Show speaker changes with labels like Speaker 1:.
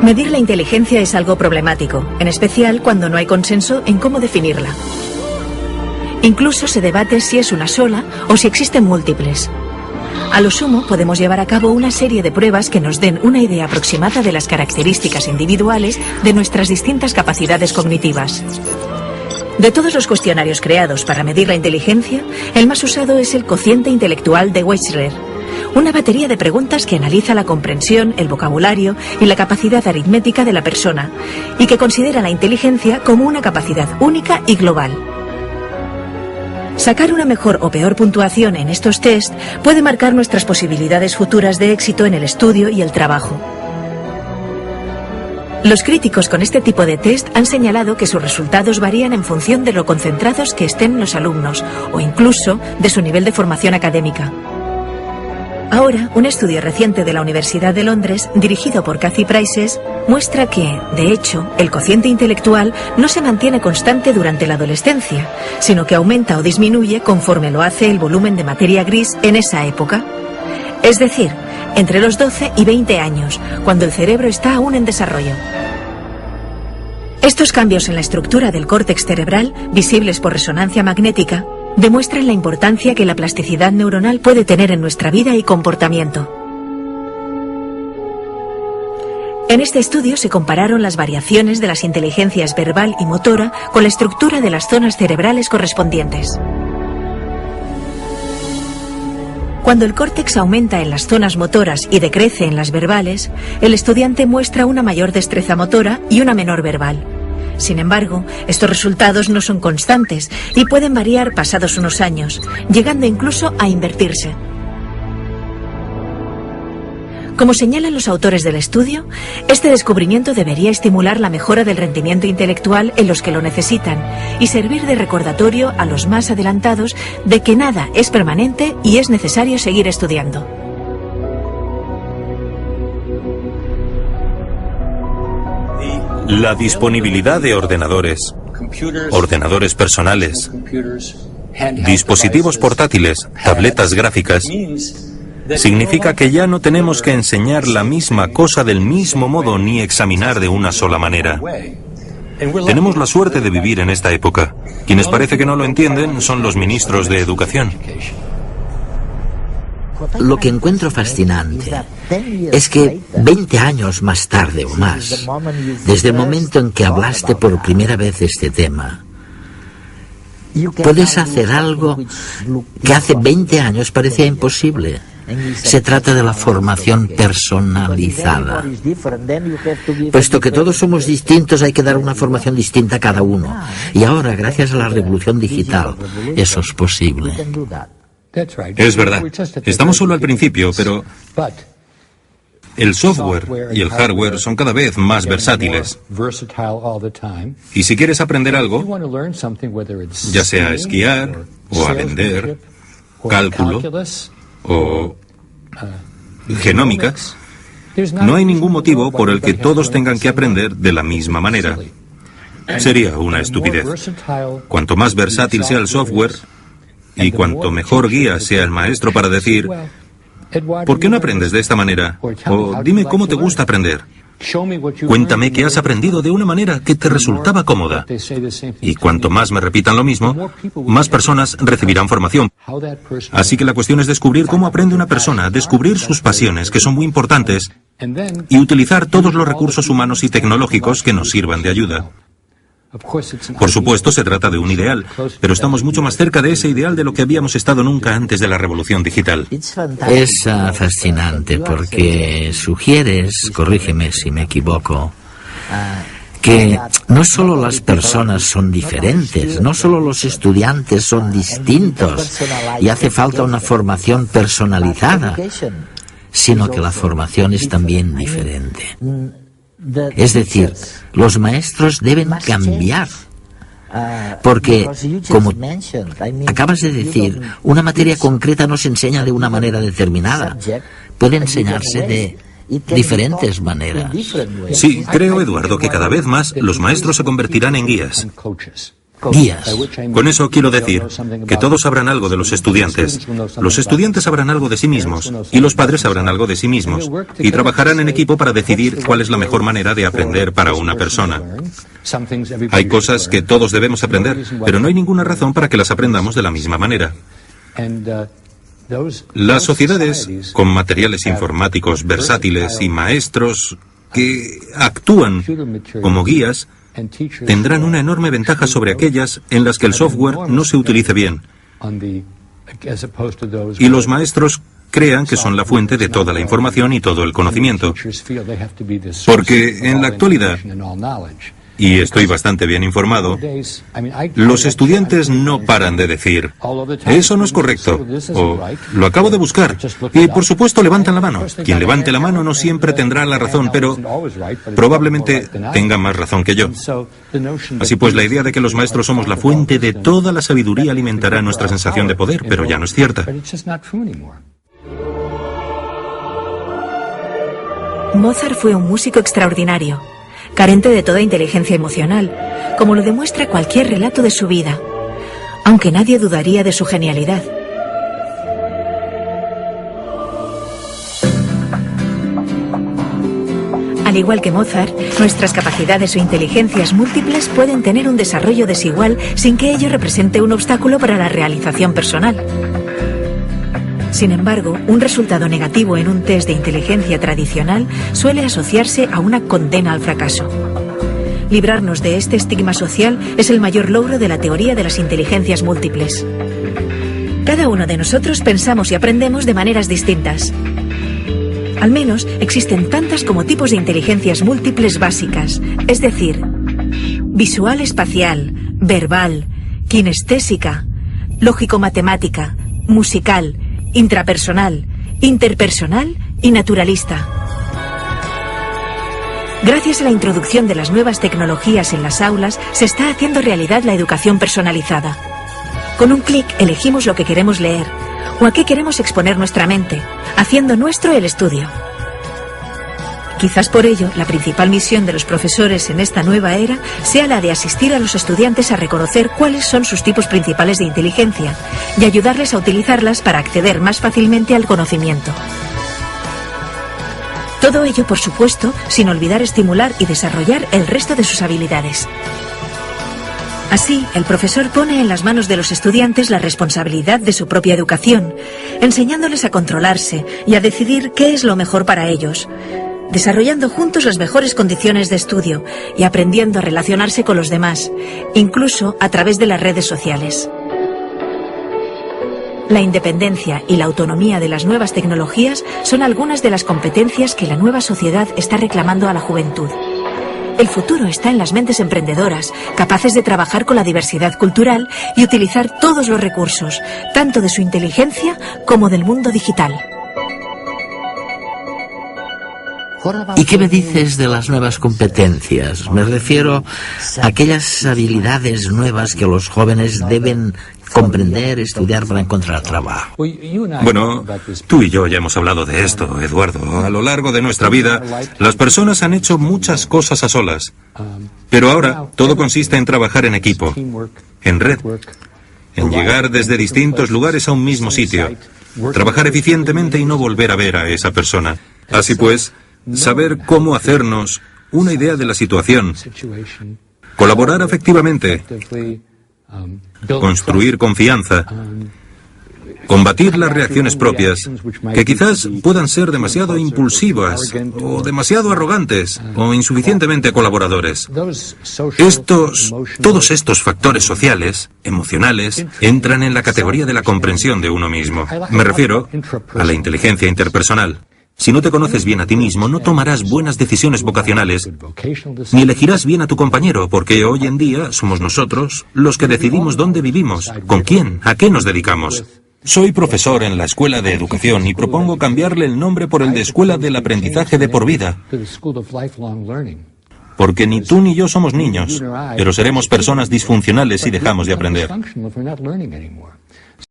Speaker 1: Medir la inteligencia es algo problemático, en especial cuando no hay consenso en cómo definirla. Incluso se debate si es una sola o si existen múltiples. A lo sumo, podemos llevar a cabo una serie de pruebas que nos den una idea aproximada de las características individuales de nuestras distintas capacidades cognitivas. De todos los cuestionarios creados para medir la inteligencia, el más usado es el cociente intelectual de Wechsler, una batería de preguntas que analiza la comprensión, el vocabulario y la capacidad aritmética de la persona, y que considera la inteligencia como una capacidad única y global. Sacar una mejor o peor puntuación en estos test puede marcar nuestras posibilidades futuras de éxito en el estudio y el trabajo. Los críticos con este tipo de test han señalado que sus resultados varían en función de lo concentrados que estén los alumnos o incluso de su nivel de formación académica. Ahora, un estudio reciente de la Universidad de Londres, dirigido por Kathy Prices, muestra que, de hecho, el cociente intelectual no se mantiene constante durante la adolescencia, sino que aumenta o disminuye conforme lo hace el volumen de materia gris en esa época. Es decir, entre los 12 y 20 años, cuando el cerebro está aún en desarrollo. Estos cambios en la estructura del córtex cerebral, visibles por resonancia magnética, demuestran la importancia que la plasticidad neuronal puede tener en nuestra vida y comportamiento. En este estudio se compararon las variaciones de las inteligencias verbal y motora con la estructura de las zonas cerebrales correspondientes. Cuando el córtex aumenta en las zonas motoras y decrece en las verbales, el estudiante muestra una mayor destreza motora y una menor verbal. Sin embargo, estos resultados no son constantes y pueden variar pasados unos años, llegando incluso a invertirse. Como señalan los autores del estudio, este descubrimiento debería estimular la mejora del rendimiento intelectual en los que lo necesitan y servir de recordatorio a los más adelantados de que nada es permanente y es necesario seguir estudiando.
Speaker 2: La disponibilidad de ordenadores personales, dispositivos portátiles, tabletas gráficas, significa que ya no tenemos que enseñar la misma cosa del mismo modo ni examinar de una sola manera. Tenemos la suerte de vivir en esta época. Quienes parece que no lo entienden son los ministros de Educación.
Speaker 3: Lo que encuentro fascinante es que 20 años más tarde o más, desde el momento en que hablaste por primera vez de este tema, puedes hacer algo que hace 20 años parecía imposible. Se trata de la formación personalizada. Puesto que todos somos distintos, hay que dar una formación distinta a cada uno. Y ahora, gracias a la revolución digital, eso es posible.
Speaker 2: Es verdad. Estamos solo al principio, pero el software y el hardware son cada vez más versátiles. Y si quieres aprender algo, ya sea a esquiar, o a vender, cálculo, o genómicas, no hay ningún motivo por el que todos tengan que aprender de la misma manera. Sería una estupidez. Cuanto más versátil sea el software, y cuanto mejor guía sea el maestro para decir, ¿por qué no aprendes de esta manera? O dime cómo te gusta aprender. Cuéntame que has aprendido de una manera que te resultaba cómoda. Y cuanto más me repitan lo mismo, más personas recibirán formación. Así que la cuestión es descubrir cómo aprende una persona, descubrir sus pasiones, que son muy importantes, y utilizar todos los recursos humanos y tecnológicos que nos sirvan de ayuda. Por supuesto, se trata de un ideal, pero estamos mucho más cerca de ese ideal de lo que habíamos estado nunca antes de la revolución digital.
Speaker 3: Es fascinante porque sugieres, corrígeme si me equivoco, que no solo las personas son diferentes, no solo los estudiantes son distintos y hace falta una formación personalizada, sino que la formación es también diferente. Es decir, los maestros deben cambiar, porque, como acabas de decir, una materia concreta no se enseña de una manera determinada, puede enseñarse de diferentes maneras.
Speaker 2: Sí, creo, Eduardo, que cada vez más los maestros se convertirán en guías.
Speaker 3: guías.
Speaker 2: Con eso quiero decir que todos sabrán algo de los estudiantes sabrán algo de sí mismos, y los padres sabrán algo de sí mismos, y trabajarán en equipo para decidir cuál es la mejor manera de aprender para una persona. Hay cosas que todos debemos aprender, pero no hay ninguna razón para que las aprendamos de la misma manera. Las sociedades con materiales informáticos versátiles y maestros que actúan como guías tendrán una enorme ventaja sobre aquellas en las que el software no se utilice bien y los maestros crean que son la fuente de toda la información y todo el conocimiento. Porque en la actualidad, y estoy bastante bien informado, los estudiantes no paran de decir, eso no es correcto, o lo acabo de buscar, y por supuesto levantan la mano. Quien levante la mano no siempre tendrá la razón, pero probablemente tenga más razón que yo. Así pues, la idea de que los maestros somos la fuente de toda la sabiduría alimentará nuestra sensación de poder, pero ya no es cierta.
Speaker 1: Mozart fue un músico extraordinario, carente de toda inteligencia emocional, como lo demuestra cualquier relato de su vida, aunque nadie dudaría de su genialidad. Al igual que Mozart, nuestras capacidades o inteligencias múltiples pueden tener un desarrollo desigual sin que ello represente un obstáculo para la realización personal. Sin embargo, un resultado negativo en un test de inteligencia tradicional suele asociarse a una condena al fracaso. Librarnos de este estigma social es el mayor logro de la teoría de las inteligencias múltiples. Cada uno de nosotros pensamos y aprendemos de maneras distintas. Al menos existen tantas como tipos de inteligencias múltiples básicas, es decir, visual espacial, verbal, kinestésica, lógico-matemática, musical, intrapersonal, interpersonal y naturalista. Gracias a la introducción de las nuevas tecnologías en las aulas, se está haciendo realidad la educación personalizada. Con un clic elegimos lo que queremos leer o a qué queremos exponer nuestra mente, haciendo nuestro el estudio. Quizás por ello, la principal misión de los profesores en esta nueva era sea la de asistir a los estudiantes a reconocer cuáles son sus tipos principales de inteligencia y ayudarles a utilizarlas para acceder más fácilmente al conocimiento. Todo ello, por supuesto, sin olvidar estimular y desarrollar el resto de sus habilidades. Así, el profesor pone en las manos de los estudiantes la responsabilidad de su propia educación, enseñándoles a controlarse y a decidir qué es lo mejor para ellos, desarrollando juntos las mejores condiciones de estudio y aprendiendo a relacionarse con los demás, incluso a través de las redes sociales. La independencia y la autonomía de las nuevas tecnologías son algunas de las competencias que la nueva sociedad está reclamando a la juventud. El futuro está en las mentes emprendedoras, capaces de trabajar con la diversidad cultural y utilizar todos los recursos, tanto de su inteligencia como del mundo digital.
Speaker 3: ¿Y qué me dices de las nuevas competencias? Me refiero a aquellas habilidades nuevas que los jóvenes deben comprender, estudiar para encontrar trabajo.
Speaker 2: Bueno, tú y yo ya hemos hablado de esto, Eduardo. A lo largo de nuestra vida, las personas han hecho muchas cosas a solas. Pero ahora, todo consiste en trabajar en equipo, en red, en llegar desde distintos lugares a un mismo sitio, trabajar eficientemente y no volver a ver a esa persona. Así pues, saber cómo hacernos una idea de la situación, colaborar afectivamente, construir confianza, combatir las reacciones propias, que quizás puedan ser demasiado impulsivas, o demasiado arrogantes, o insuficientemente colaboradores. Todos estos factores sociales, emocionales, entran en la categoría de la comprensión de uno mismo. Me refiero a la inteligencia interpersonal. Si no te conoces bien a ti mismo, no tomarás buenas decisiones vocacionales, ni elegirás bien a tu compañero, porque hoy en día somos nosotros los que decidimos dónde vivimos, con quién, a qué nos dedicamos. Soy profesor en la Escuela de Educación y propongo cambiarle el nombre por el de Escuela del Aprendizaje de por vida. Porque ni tú ni yo somos niños, pero seremos personas disfuncionales si dejamos de aprender.